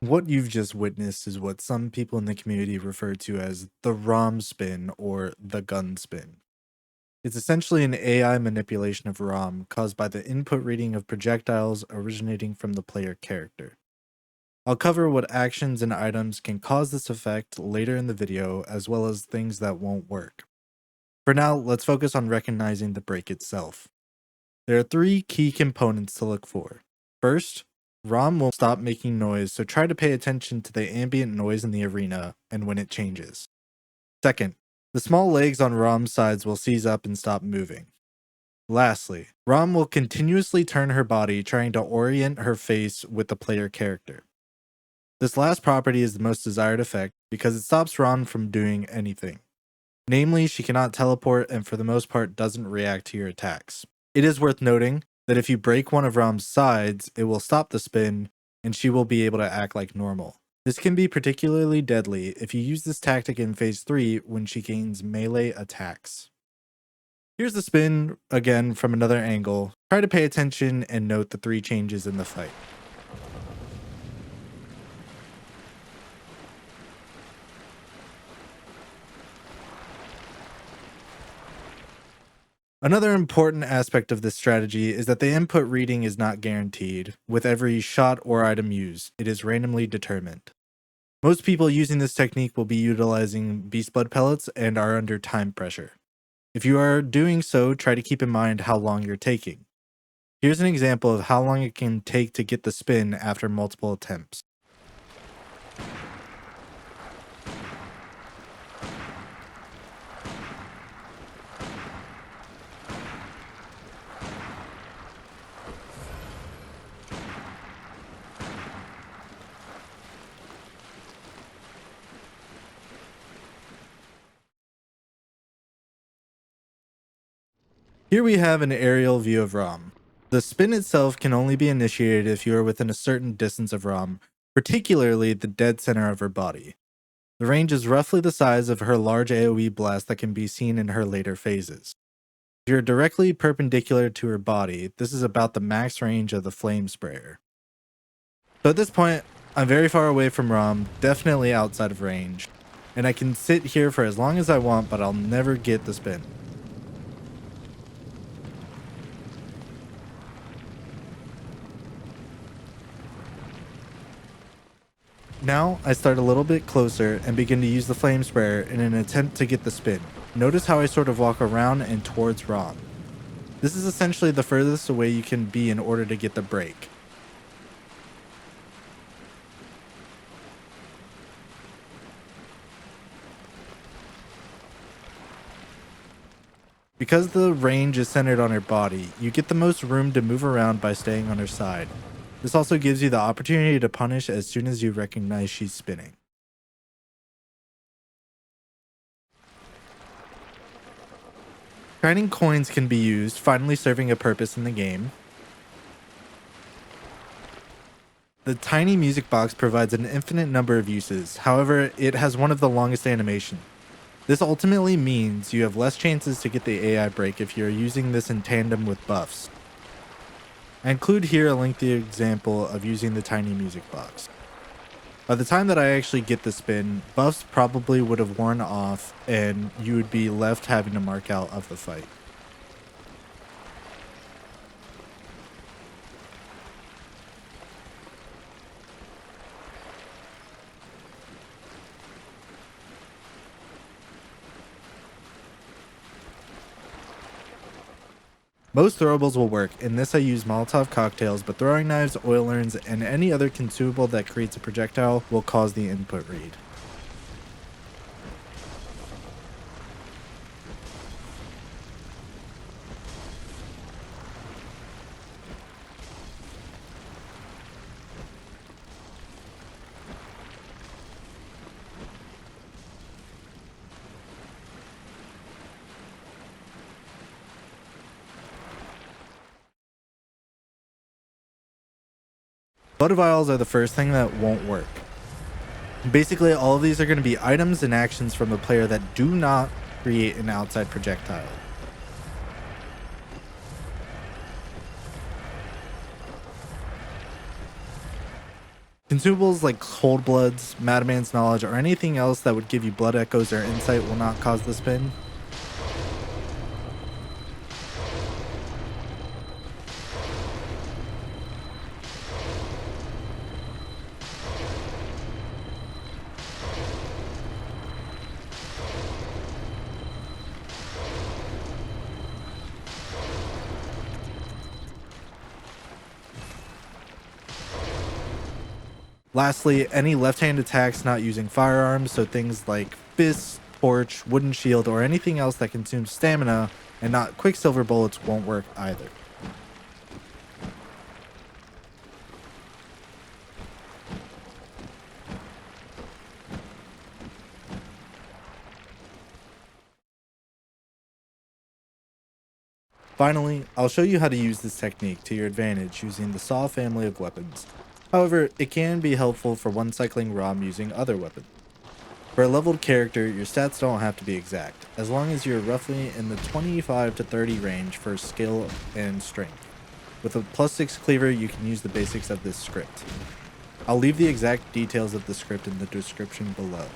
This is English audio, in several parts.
What you've just witnessed is what some people in the community refer to as the ROM spin or the gun spin. It's essentially an AI manipulation of ROM caused by the input reading of projectiles originating from the player character. I'll cover what actions and items can cause this effect later in the video, as well as things that won't work. For now, let's focus on recognizing the break itself. There are three key components to look for. First, ROM will stop making noise, so try to pay attention to the ambient noise in the arena and when it changes. Second, the small legs on ROM's sides will seize up and stop moving. Lastly, ROM will continuously turn her body, trying to orient her face with the player character. This last property is the most desired effect because it stops ROM from doing anything. Namely, she cannot teleport and for the most part doesn't react to your attacks. It is worth noting that if you break one of ROM's sides, it will stop the spin and she will be able to act like normal. This can be particularly deadly if you use this tactic in phase 3 when she gains melee attacks. Here's the spin again from another angle. Try to pay attention and note the three changes in the fight. Another important aspect of this strategy is that the input reading is not guaranteed. With every shot or item used, it is randomly determined. Most people using this technique will be utilizing beast blood pellets and are under time pressure. If you are doing so, try to keep in mind how long you're taking. Here's an example of how long it can take to get the spin after multiple attempts. Here we have an aerial view of ROM. The spin itself can only be initiated if you are within a certain distance of ROM, particularly the dead center of her body. The range is roughly the size of her large AoE blast that can be seen in her later phases. If you're directly perpendicular to her body, this is about the max range of the flame sprayer. So at this point, I'm very far away from ROM, definitely outside of range, and I can sit here for as long as I want, but I'll never get the spin. Now, I start a little bit closer and begin to use the flame sprayer in an attempt to get the spin. Notice how I sort of walk around and towards ROM. This is essentially the furthest away you can be in order to get the break. Because the range is centered on her body, you get the most room to move around by staying on her side. This also gives you the opportunity to punish as soon as you recognize she's spinning. Grinding coins can be used, finally serving a purpose in the game. The tiny music box provides an infinite number of uses, however, it has one of the longest animations. This ultimately means you have less chances to get the AI break if you're using this in tandem with buffs. I include here a lengthy example of using the tiny music box. By the time that I actually get the spin, buffs probably would have worn off and you would be left having to mark out of the fight. Most throwables will work, in this I use Molotov cocktails, but throwing knives, oil urns, and any other consumable that creates a projectile will cause the input read. Blood vials are the first thing that won't work. Basically, all of these are going to be items and actions from the player that do not create an outside projectile. Consumables like Cold Bloods, Madman's Knowledge, or anything else that would give you blood echoes or insight will not cause the spin. Lastly, any left-hand attacks not using firearms, so things like fists, torch, wooden shield, or anything else that consumes stamina and not quicksilver bullets won't work either. Finally, I'll show you how to use this technique to your advantage using the Saw family of weapons. However, it can be helpful for one cycling ROM using other weapons. For a leveled character, your stats don't have to be exact, as long as you're roughly in the 25 to 30 range for skill and strength. With a +6 cleaver, you can use the basics of this script. I'll leave the exact details of the script in the description below.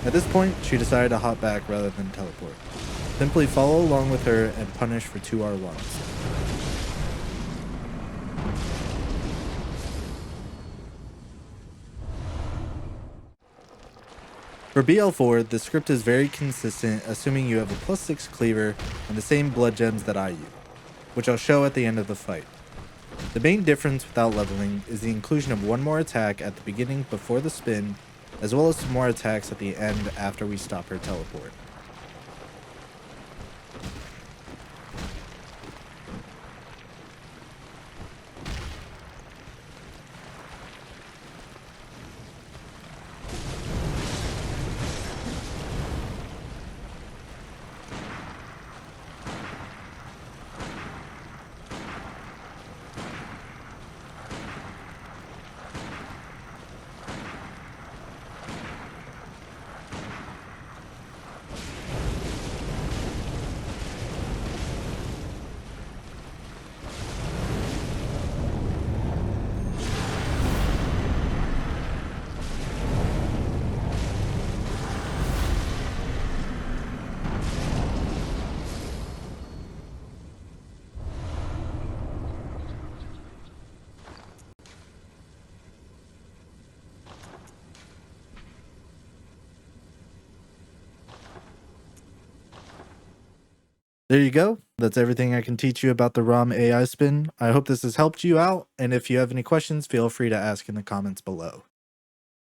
At this point, she decided to hop back rather than teleport. Simply follow along with her and punish for 2 R1s. For BL4, the script is very consistent, assuming you have a +6 cleaver and the same blood gems that I use, which I'll show at the end of the fight. The main difference without leveling is the inclusion of one more attack at the beginning before the spin, as well as some more attacks at the end after we stop her teleport. There you go. That's everything I can teach you about the ROM AI spin. I hope this has helped you out, and if you have any questions, feel free to ask in the comments below.